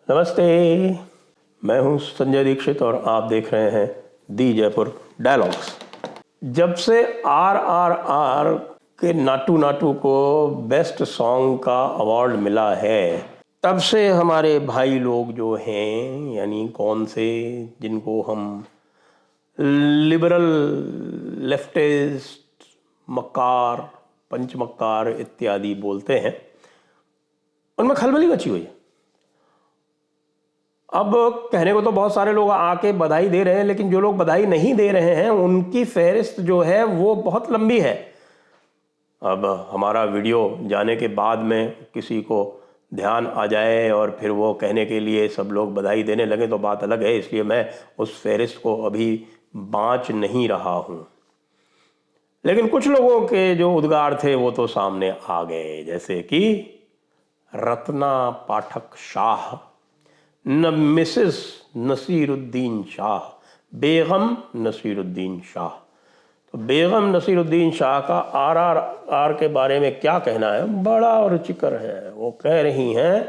नमस्ते, मैं हूं संजय दीक्षित और आप देख रहे हैं दी जयपुर डायलॉग्स। जब से RRR के नाटू नाटू को बेस्ट सॉन्ग का अवार्ड मिला है, तब से हमारे भाई लोग जो हैं, यानी कौन से, जिनको हम लिबरल, लेफ्टिस्ट, मक्कार, पंचमक्कार इत्यादि बोलते हैं, उनमें खलबली मची हुई है। अब कहने को तो बहुत सारे लोग आके बधाई दे रहे हैं, लेकिन जो लोग बधाई नहीं दे रहे हैं उनकी फहरिस्त जो है वो बहुत लंबी है। अब हमारा वीडियो जाने के बाद में किसी को ध्यान आ जाए और फिर वो कहने के लिए सब लोग बधाई देने लगे तो बात अलग है, इसलिए मैं उस फहरिस्त को अभी बाँच नहीं रहा हूँ। लेकिन कुछ लोगों के जो उद्गार थे वो तो सामने आ गए, जैसे कि रत्ना पाठक शाह, मिसेस नसीरुद्दीन शाह, बेगम नसीरुद्दीन शाह। तो बेगम नसीरुद्दीन शाह का RRR के बारे में क्या कहना है, बड़ा रुचिकर है। वो कह रही हैं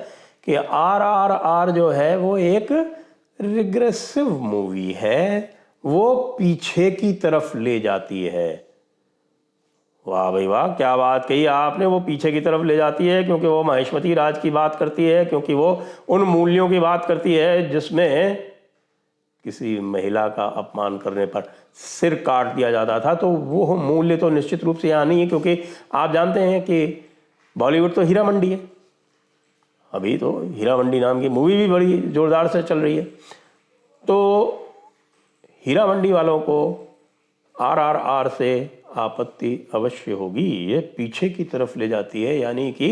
कि RRR जो है वो एक रिग्रेसिव मूवी है, वो पीछे की तरफ ले जाती है। वाह भाई वाह, क्या बात कही आपने। वो पीछे की तरफ ले जाती है क्योंकि वो महेश्वती राज की बात करती है, क्योंकि वो उन मूल्यों की बात करती है जिसमें किसी महिला का अपमान करने पर सिर काट दिया जाता था। तो वो मूल्य तो निश्चित रूप से यहाँ नहीं है, क्योंकि आप जानते हैं कि बॉलीवुड तो हीरा मंडी है। अभी तो हीरा मंडी नाम की मूवी भी बड़ी जोरदार से चल रही है। तो हीरा मंडी वालों को RRR से आपत्ति अवश्य होगी। ये पीछे की तरफ ले जाती है, यानी कि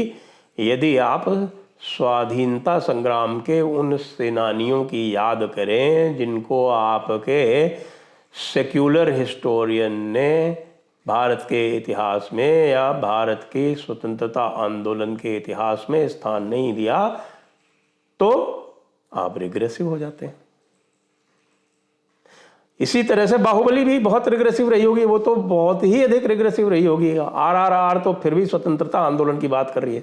यदि आप स्वाधीनता संग्राम के उन सेनानियों की याद करें जिनको आपके सेक्युलर हिस्टोरियन ने भारत के इतिहास में या भारत के स्वतंत्रता आंदोलन के इतिहास में स्थान नहीं दिया, तो आप रिग्रेसिव हो जाते हैं। इसी तरह से बाहुबली भी बहुत रिग्रेसिव रही होगी, वो तो बहुत ही अधिक रिग्रेसिव रही होगी। RRR तो फिर भी स्वतंत्रता आंदोलन की बात कर रही है,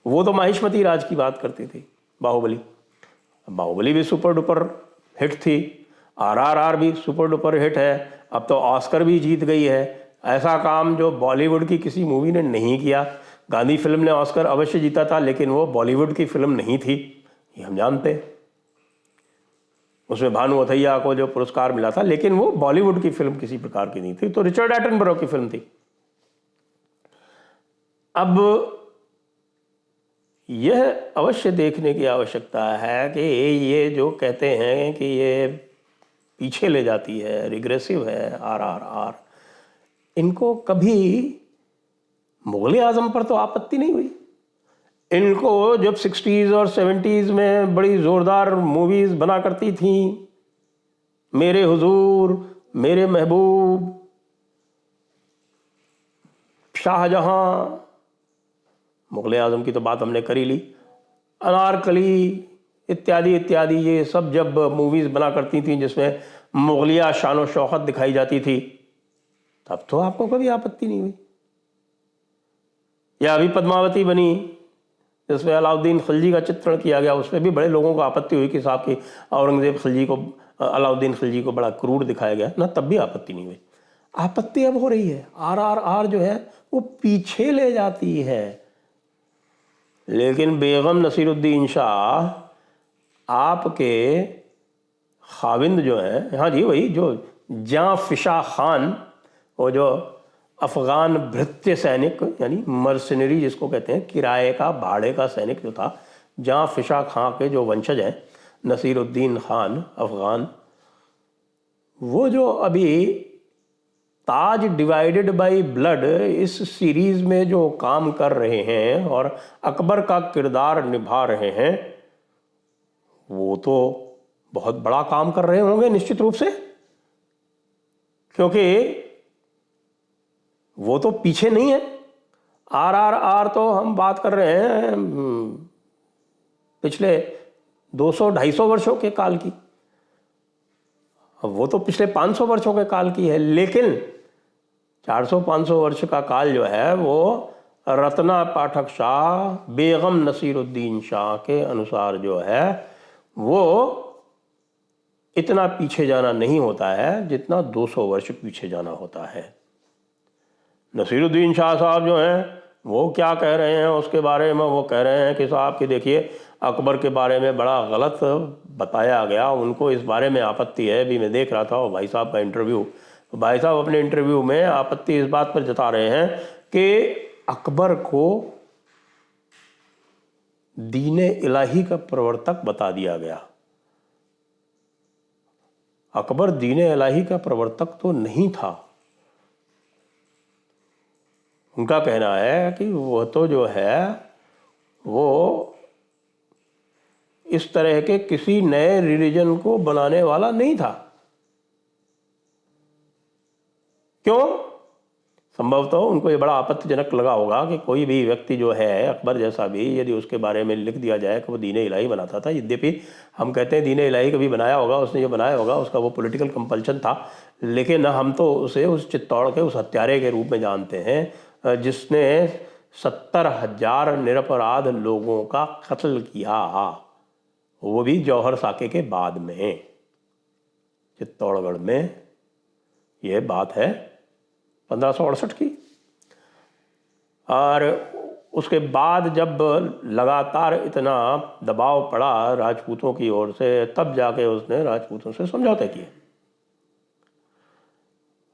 वो तो माहिष्मती राज की बात करती थी। बाहुबली भी सुपर डुपर हिट थी, RRR भी सुपर डुपर हिट है, अब तो ऑस्कर भी जीत गई है। ऐसा काम जो बॉलीवुड की किसी मूवी ने नहीं किया। गांधी फिल्म ने ऑस्कर अवश्य जीता था, लेकिन वो बॉलीवुड की फिल्म नहीं थी, ये हम जानते हैं। उसमें भानु अथैया को जो पुरस्कार मिला था, लेकिन वो बॉलीवुड की फिल्म किसी प्रकार की नहीं थी, तो रिचर्ड एटनबरो की फिल्म थी। अब यह अवश्य देखने की आवश्यकता है कि ये जो कहते हैं कि ये पीछे ले जाती है, रिग्रेसिव है RRR, इनको कभी मुगल आजम पर तो आपत्ति नहीं हुई। इनको जब 60s और 70s में बड़ी ज़ोरदार मूवीज़ बना करती थीं, मेरे हुजूर, मेरे महबूब, शाहजहां, मुगल आज़म की तो बात हमने कर ही ली, अनारकली इत्यादि इत्यादि, ये सब जब मूवीज़ बना करती थीं जिसमें मुगलिया शान व शौकत दिखाई जाती थी, तब तो आपको कभी आपत्ति नहीं हुई। या अभी पद्मावती बनी जिसमें अलाउद्दीन खिलजी का चित्रण किया गया, उसमें भी बड़े लोगों को आपत्ति हुई कि साहब की औरंगजेब खिलजी को, अलाउद्दीन खिलजी को बड़ा क्रूर दिखाया गया ना, तब भी आपत्ति नहीं हुई। आपत्ति अब हो रही है, RRR जो है वो पीछे ले जाती है। लेकिन बेगम नसीरुद्दीन शाह आपके खाविंद जो हैं, हाँ जी वही जो जां फिशा खान, वो जो अफगान भृत्य सैनिक यानी मर्सनरी जिसको कहते हैं, किराए का भाड़े का सैनिक जो था, जां फिशा खां के जो वंशज हैं नसीरुद्दीन खान अफगान, वो जो अभी ताज डिवाइडेड बाय ब्लड इस सीरीज में जो काम कर रहे हैं और अकबर का किरदार निभा रहे हैं, वो तो बहुत बड़ा काम कर रहे होंगे निश्चित रूप से, क्योंकि वो तो पीछे नहीं है। RRR तो हम बात कर रहे हैं पिछले 200-250 वर्षों के काल की, वो तो पिछले 500 वर्षों के काल की है। लेकिन 400-500 वर्ष का काल जो है वो रत्ना पाठक शाह बेगम नसीरुद्दीन शाह के अनुसार जो है वो इतना पीछे जाना नहीं होता है जितना 200 वर्ष पीछे जाना होता है। नसीरुद्दीन शाह साहब जो हैं वो क्या कह रहे हैं उसके बारे में, वो कह रहे हैं कि साहब कि देखिए अकबर के बारे में बड़ा गलत बताया गया, उनको इस बारे में आपत्ति है। अभी मैं देख रहा था भाई साहब का इंटरव्यू, तो भाई साहब अपने इंटरव्यू में आपत्ति इस बात पर जता रहे हैं कि अकबर को दीन इलाही का प्रवर्तक बता दिया गया। अकबर दीन इलाही का प्रवर्तक तो नहीं था। उनका कहना है कि वह तो जो है वो इस तरह के किसी नए रिलीजन को बनाने वाला नहीं था। क्यों? संभवतः उनको ये बड़ा आपत्तिजनक लगा होगा कि कोई भी व्यक्ति जो है अकबर जैसा भी, यदि उसके बारे में लिख दिया जाए कि वो दीन इलाही बनाता था। यद्यपि हम कहते हैं दीन इलाही कभी बनाया होगा, उसने जो बनाया होगा उसका वो पॉलिटिकल कंपल्शन था, लेकिन हम तो उसे उस चित्तौड़ के उस हत्यारे के रूप में जानते हैं जिसने 70,000 निरपराध लोगों का कत्ल किया, वो भी जौहर साके के बाद में, चित्तौड़गढ़ में। ये बात है 1568 की। और उसके बाद जब लगातार इतना दबाव पड़ा राजपूतों की ओर से, तब जाके उसने राजपूतों से समझौते किए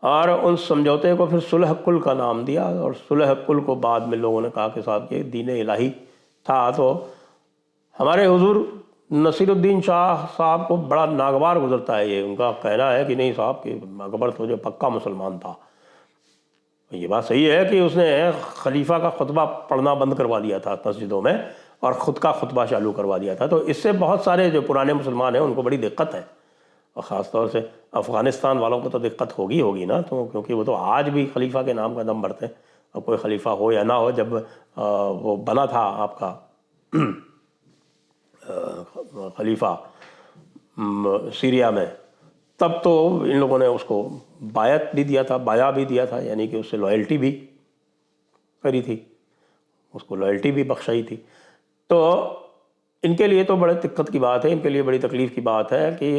और उन समझौते को फिर सुलह कुल का नाम दिया। और सुलह कुल को बाद में लोगों ने कहा कि साहब ये दीन इलाही था। तो हमारे हुजूर नसीरुद्दीन शाह साहब को बड़ा नागवार गुजरता है ये। उनका कहना है कि नहीं साहब कि अकबर तो जो पक्का मुसलमान था। ये बात सही है कि उसने खलीफा का खुतबा पढ़ना बंद करवा दिया था मस्जिदों में और ख़ुद का खुतबा चालू करवा दिया था। तो इससे बहुत सारे जो पुराने मुसलमान हैं उनको बड़ी दिक्कत है, और ख़ास तौर से अफ़गानिस्तान वालों को तो दिक्कत होगी ना, तो क्योंकि वो तो आज भी खलीफा के नाम का दम भरते हैं। और कोई खलीफा हो या ना हो, जब वो बना था आपका खलीफा सीरिया में, तब तो इन लोगों ने उसको बायत भी दिया था, बाया भी दिया था, यानी कि उससे लॉयल्टी भी करी थी, उसको लॉयल्टी भी बख्शाई थी। तो इनके लिए तो बड़े दिक्कत की बात है, इनके लिए बड़ी तकलीफ़ की बात है कि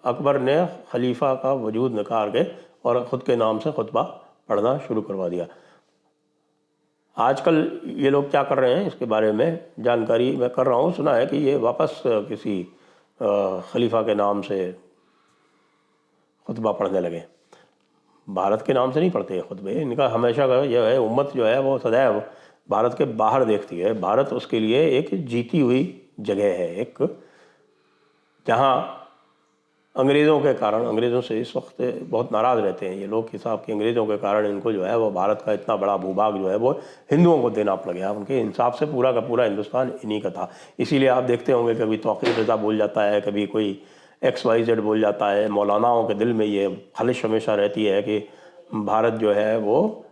अकबर ने खलीफा का वजूद नकार के और ख़ुद के नाम से खुतबा पढ़ना शुरू करवा दिया। आजकल ये लोग क्या कर रहे हैं इसके बारे में जानकारी मैं कर रहा हूँ, सुना है कि ये वापस किसी खलीफा के नाम से खुतबा पढ़ने लगे। भारत के नाम से नहीं पढ़ते खुतबे, इनका हमेशा का यह है, उम्मत जो है वो सदैव भारत के बाहर देखती है। भारत उसके लिए एक जीती हुई जगह है, एक जहाँ अंग्रेज़ों के कारण, अंग्रेज़ों से इस वक्त बहुत नाराज़ रहते हैं ये लोग कि साहब कि अंग्रेज़ों के कारण इनको जो है वो भारत का इतना बड़ा भूभाग जो है वो हिंदुओं को देना पड़ गया। उनके इंसाफ से पूरा का पूरा हिंदुस्तान इन्हीं का था। इसीलिए आप देखते होंगे कभी तौक़ीर रज़ा बोल जाता है, कभी कोई XYZ बोल जाता है। मौलानाओं के दिल में ये ख़लिश हमेशा रहती है कि भारत जो है वो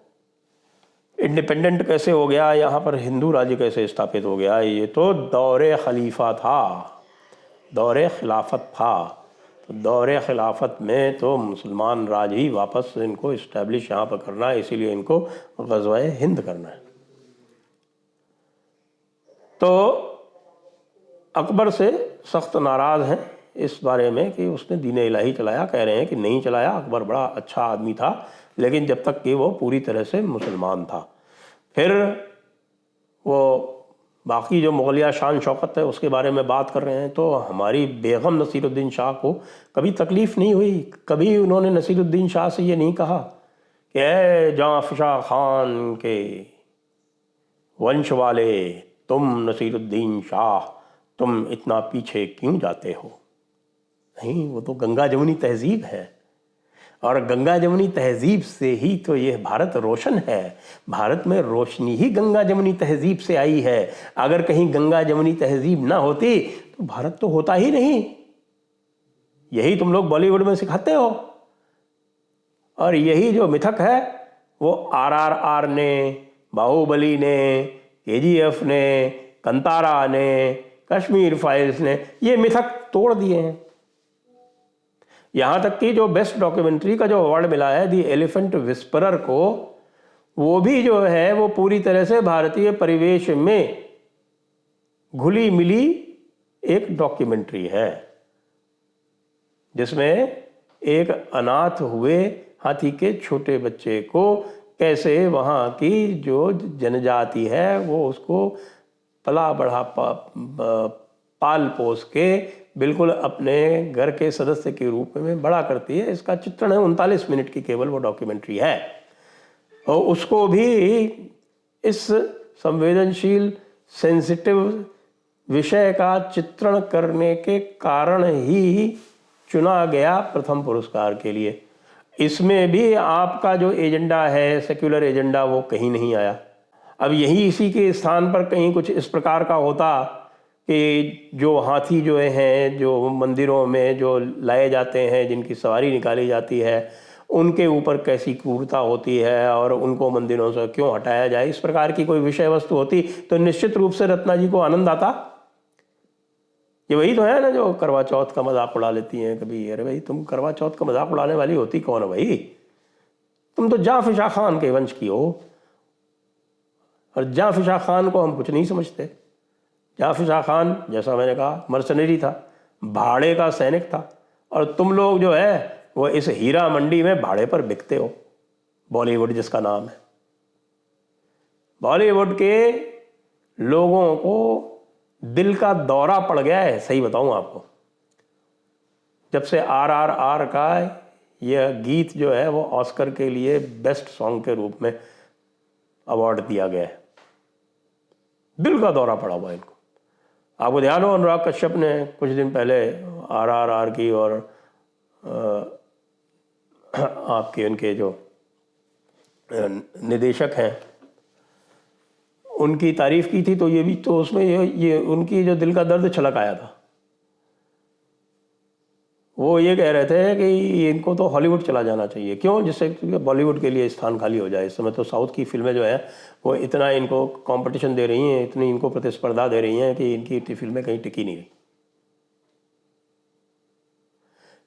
इंडिपेंडेंट कैसे हो गया, यहाँ पर हिंदू राज्य कैसे स्थापित हो गया। ये तो दौरे खलीफा था, दौरे खिलाफत था। तो दौरे खिलाफत में तो मुसलमान राज ही वापस इनको इस्टेब्लिश यहाँ पर करना है, इसीलिए इनको ग़ज़वा हिंद करना है। तो अकबर से सख्त नाराज़ हैं इस बारे में कि उसने दीन इलाही चलाया। कह रहे हैं कि नहीं चलाया, अकबर बड़ा अच्छा आदमी था, लेकिन जब तक कि वो पूरी तरह से मुसलमान था। फिर वो बाकी जो मुग़लिया शान शौकत है उसके बारे में बात कर रहे हैं। तो हमारी बेगम नसीरुद्दीन शाह को कभी तकलीफ़ नहीं हुई, कभी उन्होंने नसीरुद्दीन शाह से ये नहीं कहा कि ऐ जाफ़शा ख़ान के वंश वाले तुम नसीरुद्दीन शाह, तुम इतना पीछे क्यों जाते हो। नहीं, वो तो गंगा जमुनी तहज़ीब है, और गंगा जमुनी तहज़ीब से ही तो ये भारत रोशन है। भारत में रोशनी ही गंगा जमुनी तहज़ीब से आई है। अगर कहीं गंगा जमुनी तहज़ीब ना होती तो भारत तो होता ही नहीं। यही तुम लोग बॉलीवुड में सिखाते हो, और यही जो मिथक है वो RRR ने, बाहुबली ने, KGF ने, कंतारा ने, कश्मीर फाइल्स ने ये मिथक तोड़ दिए हैं। यहाँ तक कि जो बेस्ट डॉक्यूमेंट्री का जो अवार्ड मिला है दी एलिफेंट विस्परर को, वो भी जो है वो पूरी तरह से भारतीय परिवेश में घुली मिली एक डॉक्यूमेंट्री है, जिसमें एक अनाथ हुए हाथी के छोटे बच्चे को कैसे वहाँ की जो जनजाति है वो उसको पला बढ़ा पाल पोस के बिल्कुल अपने घर के सदस्य के रूप में बड़ा करती है। इसका चित्रण है, 39 मिनट की केवल वो डॉक्यूमेंट्री है। और उसको भी इस संवेदनशील सेंसिटिव विषय का चित्रण करने के कारण ही चुना गया प्रथम पुरस्कार के लिए। इसमें भी आपका जो एजेंडा है, सेक्युलर एजेंडा, वो कहीं नहीं आया। अब यही इसी के स्थान पर कहीं कुछ इस प्रकार का होता कि जो हाथी जो हैं, जो मंदिरों में जो लाए जाते हैं, जिनकी सवारी निकाली जाती है, उनके ऊपर कैसी क्रूरता होती है और उनको मंदिरों से क्यों हटाया जाए, इस प्रकार की कोई विषय वस्तु होती तो निश्चित रूप से रत्ना जी को आनंद आता। ये वही तो है ना जो करवा चौथ का मजाक उड़ा लेती हैं कभी। अरे भाई, तुम करवा चौथ का मजाक उड़ाने वाली होती कौन है भाई? तुम तो जाफिशा खान के वंश की हो, और जाफिशा खान को हम कुछ नहीं समझते। जाफिशा खान, जैसा मैंने कहा, मर्सनरी था, भाड़े का सैनिक था, और तुम लोग जो है वो इस हीरा मंडी में भाड़े पर बिकते हो। बॉलीवुड जिसका नाम है, बॉलीवुड के लोगों को दिल का दौरा पड़ गया है, सही बताऊं आपको। जब से RRR का यह गीत जो है वो ऑस्कर के लिए बेस्ट सॉन्ग के रूप में अवार्ड दिया गया है, दिल का दौरा पड़ा हुआ इनको। आपको ध्यान हो, अनुराग कश्यप ने कुछ दिन पहले RRR की और आपके उनके जो निदेशक हैं उनकी तारीफ की थी, तो ये भी तो उसमें ये उनकी जो दिल का दर्द छलक आया था। वो ये कह रहे थे कि इनको तो हॉलीवुड चला जाना चाहिए। क्यों? जिससे बॉलीवुड के लिए स्थान खाली हो जाए। इस समय तो साउथ की फिल्में जो है वो इतना इनको कंपटीशन दे रही हैं, इतनी इनको प्रतिस्पर्धा दे रही हैं कि इनकी इतनी फिल्में कहीं टिकी नहीं रही।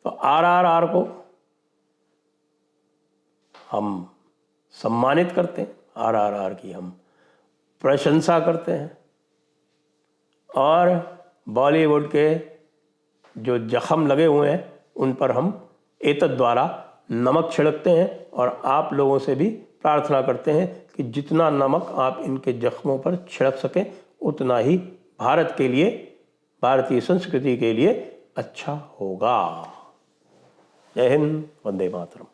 तो RRR को हम सम्मानित करते हैं, RRR की हम प्रशंसा करते हैं, और बॉलीवुड के जो जख्म लगे हुए हैं उन पर हम एतद द्वारा नमक छिड़कते हैं, और आप लोगों से भी प्रार्थना करते हैं कि जितना नमक आप इनके जख्मों पर छिड़क सकें उतना ही भारत के लिए, भारतीय संस्कृति के लिए अच्छा होगा। जय हिंद, वंदे मातरम।